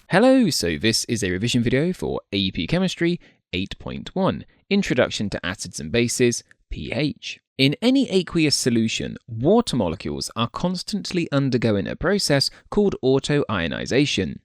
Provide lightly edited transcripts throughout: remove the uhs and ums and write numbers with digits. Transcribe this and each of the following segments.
Hello, so this is a revision video for AP Chemistry 8.1, Introduction to Acids and Bases, pH. In any aqueous solution, water molecules are constantly undergoing a process called autoionization.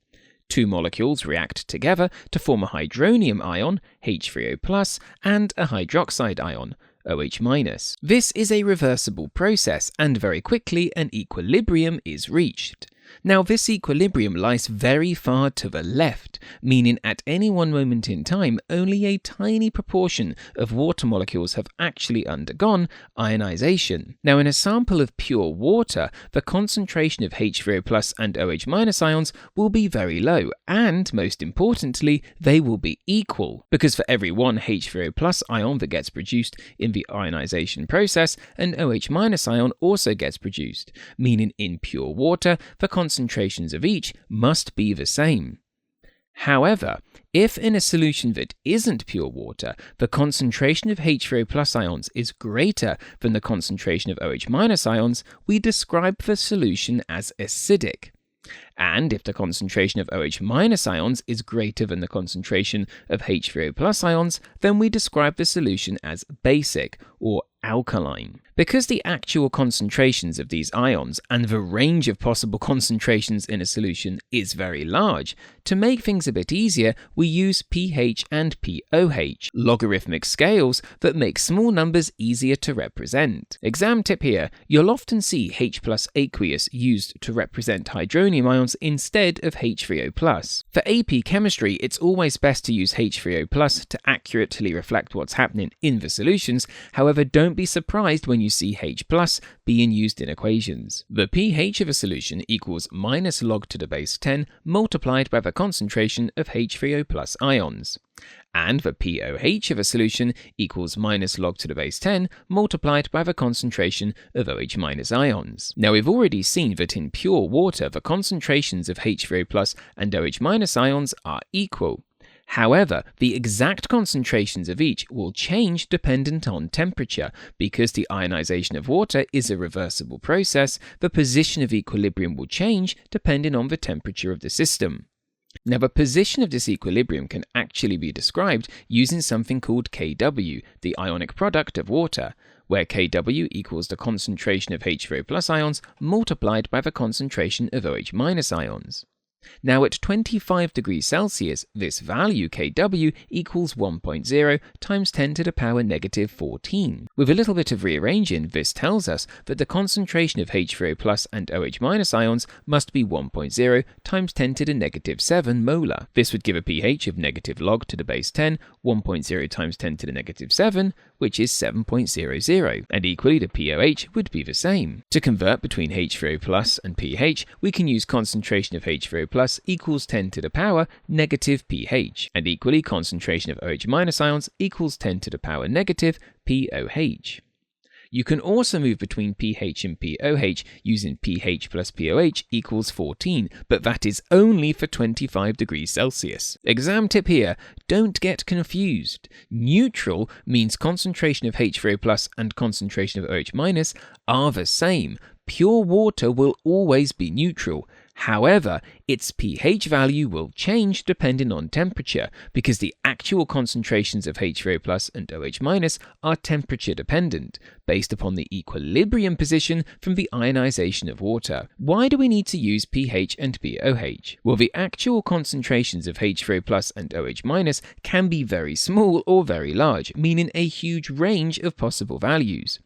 Two molecules react together to form a hydronium ion, H3O+, and a hydroxide ion, OH-. This is a reversible process, and very quickly an equilibrium is reached. Now, this equilibrium lies very far to the left, meaning at any one moment in time, only a tiny proportion of water molecules have actually undergone ionization. Now, in a sample of pure water, the concentration of H3O+ and OH- ions will be very low, and most importantly, they will be equal, because for every one H3O+ ion that gets produced in the ionization process, an OH- ion also gets produced, meaning in pure water, the concentrations of each must be the same. However, if in a solution that isn't pure water, the concentration of H3O+ ions is greater than the concentration of OH- ions, we describe the solution as acidic. And if the concentration of OH- ions is greater than the concentration of H3O+ ions, then we describe the solution as basic or alkaline. Because the actual concentrations of these ions and the range of possible concentrations in a solution is very large, to make things a bit easier, we use pH and pOH, logarithmic scales that make small numbers easier to represent. Exam tip here, you'll often see H+ aqueous used to represent hydronium ions instead of H3O+. For AP chemistry, it's always best to use H3O+ to accurately reflect what's happening in the solutions. However, don't be surprised when you see H+ being used in equations. The pH of a solution equals minus log to the base 10 multiplied by the concentration of H3O+ ions. And the pOH of a solution equals minus log to the base 10 multiplied by the concentration of OH- ions. Now, we've already seen that in pure water, the concentrations of H3O+ and OH- ions are equal. However, the exact concentrations of each will change dependent on temperature. Because the ionization of water is a reversible process, the position of equilibrium will change depending on the temperature of the system. Now, the position of this equilibrium can actually be described using something called Kw, the ionic product of water, where Kw equals the concentration of H3O+ ions multiplied by the concentration of OH- ions. Now, at 25 degrees Celsius, this value Kw equals 1.0 times 10 to the power negative 14. With a little bit of rearranging, this tells us that the concentration of H3O+ and OH- ions must be 1.0 times 10 to the negative 7 molar. This would give a pH of negative log to the base 10, 1.0 times 10 to the negative 7, which is 7.00, and equally the pOH would be the same. To convert between H3O+ and pH, we can use concentration of H3O+ equals 10 to the power negative pH, and equally concentration of OH- ions equals 10 to the power negative pOH. You can also move between pH and pOH using pH plus pOH equals 14, but that is only for 25 degrees Celsius. Exam tip here, don't get confused. Neutral means concentration of H3O+ and concentration of OH- are the same. Pure water will always be neutral. However, its pH value will change depending on temperature, because the actual concentrations of H3O+ and OH- are temperature dependent, based upon the equilibrium position from the ionization of water. Why do we need to use pH and pOH? Well, the actual concentrations of H3O+ and OH- can be very small or very large, meaning a huge range of possible values.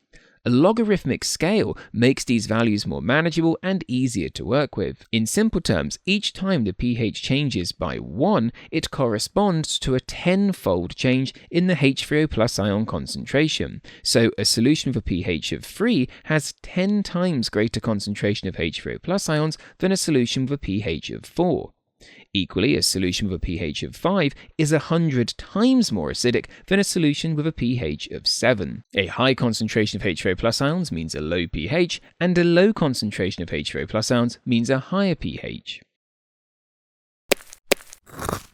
A logarithmic scale makes these values more manageable and easier to work with. In simple terms, each time the pH changes by 1, it corresponds to a 10-fold change in the H3O+ ion concentration. So a solution with a pH of 3 has 10 times greater concentration of H3O+ ions than a solution with a pH of 4. Equally, a solution with a pH of 5 is 100 times more acidic than a solution with a pH of 7. A high concentration of H3O+ ions means a low pH, and a low concentration of H3O+ ions means a higher pH.